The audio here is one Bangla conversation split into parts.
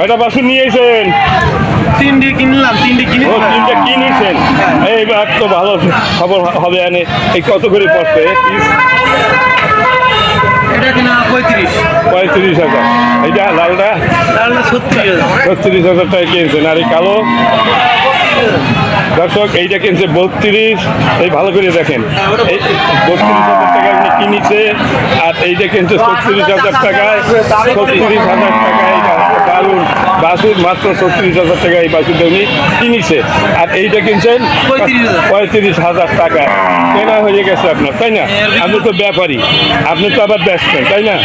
কয়টা বাছুর নিয়েছেন? তিনটে কিনলাম, তিনটে কিনে তিনটা কিনেছেন। এইবার তো ভালো খবর হবে। আনে এই কত করে পড়ছে পিস? এটা কিনা 35,000। এইটা লালটা 36,000 টাকা কিনছেন। আর এই কালো দর্শক এইটা কিনছে 32। এই ভালো করে দেখেন, এই 32,000 টাকা উনি কিনেছে। আর এইটা কিনছে 36,000 টাকায়। 36,000 টাকা এইটা দারুণ বাছুর, মাত্র 36,000 টাকা এই বাছুরটা উনি কিনেছে। আর এইটা কিনছেন 35,000 টাকা। কেনা হয়ে গেছে আপনার, তাই না? আপনি তো ব্যাপারী, আপনি তো আবার ব্যস্তেন, তাই না?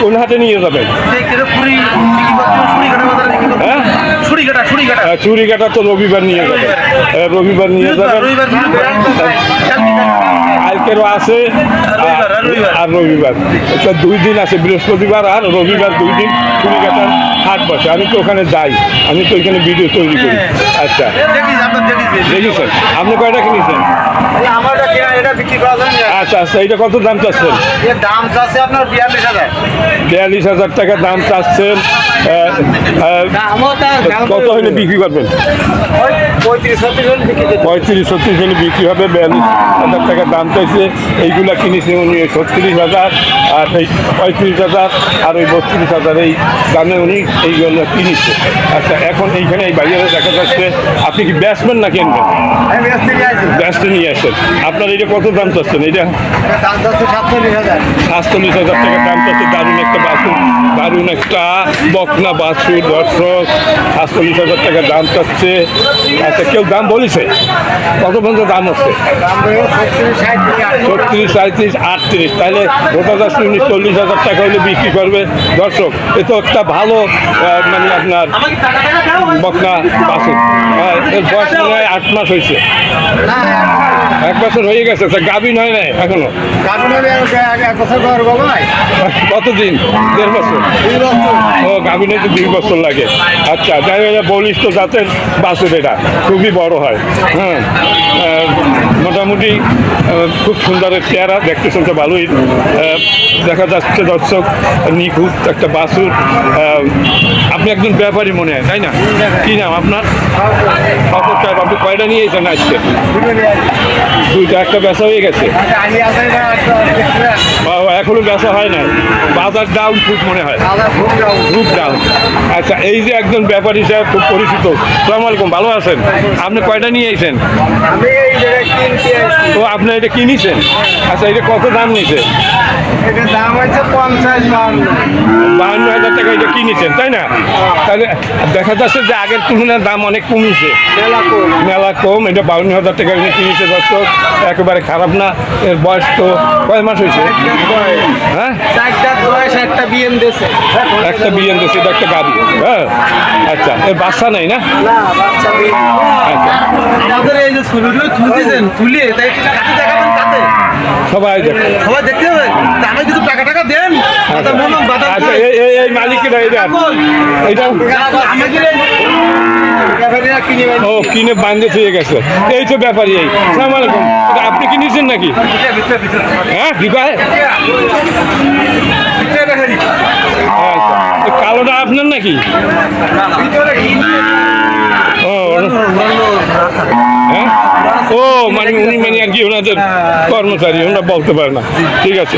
কোন হাটে নিয়ে যাবেন? হ্যাঁ, চুরিকাটা তো রবিবার নিয়ে যাবেন। রবিবার নিয়ে যাবেন। কালকেরও আছে আর রবিবার, 2 দিন আছে, বৃহস্পতিবার আর রবিবার 2 দিন চুরিকাটার হাট বসে। আমি তো ওখানে যাই, আমি তো ওইখানে ভিডিও তৈরি করি। আচ্ছা, দেখেছেন আপনি কয়টা কিনেছেন? আচ্ছা আচ্ছা, এইটা কত দাম চাচ্ছেন? দাম চাচ্ছে আপনার 42,000 টাকা দাম চাচ্ছেন। কত হলে বিক্রি করবেন? 35-36 হলে বিক্রি হবে। 42,000 টাকা দাম চাইছে। এইগুলা কিনেছে উনি 36,000, আর এই 35,000 আর ওই 32,000 এই দামে উনি এইগুলো কিনেছে। আচ্ছা, এখন এইখানে এই বাইরে দেখা যাচ্ছে আপনি কি ব্যাটসম্যান না কিনবেন? ব্যস্ত নিয়ে আসেন। আপনার এইটা কত দাম চাচ্ছেন? এইটা 47,000 টাকা দাম চাচ্ছে। দারুণ একটা বাছুর, দারুণ একটা বকনা বাছুর দর্শক। 47,000 টাকা দাম চাচ্ছে। আচ্ছা, কেউ দাম বলেছে? কত পর্যন্ত দাম হচ্ছে? 36, 37, 38। তাহলে বোঝা যাচ্ছে উনি 40,000 টাকা হলে বিক্রি করবে। দর্শক, এ তো একটা ভালো মানে আপনার বকনা বাছুর। এর বয়স মনে হয় 8 মাস হয়েছে। 1 বছর হয়ে গেছে। গাভিন হয় নাই এখনো? কতদিন? 1.5 বছর। ও, গাভিনে তো 2 বছর লাগে। আচ্ছা, যাই হোক, বলিষ্ঠ জাতের বাছুর, এটা খুবই বড় হয়। হ্যাঁ, মোটামুটি খুব সুন্দর চেহারা, দেখতে শুনতে ভালোই দেখা যাচ্ছে। দর্শক, নিখুঁত একটা বাছুর। আপনি একজন ব্যাপারী মনে হয়, তাই না? কি নাম আপনার? আপনি কয়টা নিয়েছেন আজকে? 2টা। একটা বেচা হয়ে গেছে? এখনো বেচা হয় না। বাজার ডাউন খুব মনে হয়, খুব ডাউন। আচ্ছা, এই যে একজন ব্যাপারী সাহেব খুব পরিচিত। সালাম আলাইকুম, ভালো আছেন? আপনি কয়টা নিয়েছেন? তো আপনি এটা কিনেছেন? আচ্ছা, এটা কত দাম নিয়েছে? দাম হচ্ছে 52,000 টাকা এটা কিনেছেন, তাই না? তাহলে দেখা যাচ্ছে যে আগের তুলনায় দাম অনেক কমেছে, মেলা কম। এটা 52,000 টাকা কিনেছে। দর্শক, একেবারে খারাপ না। এর বয়স তো কয় মাস হয়েছে? হ্যাঁ, একটা বিএন দিয়েছে। এটা একটা গাড়ি। হ্যাঁ, আচ্ছা, এর বাচ্চা নেই না? আচ্ছা, আমাদের এই যে ছবিগুলো তুলতেছেন, তুলে তাই কাতে দেখাবেন, কাতে সবাই দেখে, সবাই দেখতে হবে। আমি কিছু টাকা দেন। আচ্ছা, এই মালিকেরা এটা ও কিনে বান্ধে থেকে গেছে। এই তো ব্যাপারই। এই সালাম আলাইকুম, আপনি কিনেছেন নাকি? হ্যাঁ, কি কয়? আচ্ছা, কালোটা আপনার নাকি? ও, হ্যাঁ, ও মানে উনি মানে আর কি ওনাদের কর্মচারী, ওনারা বলতে পারে না। ঠিক আছে।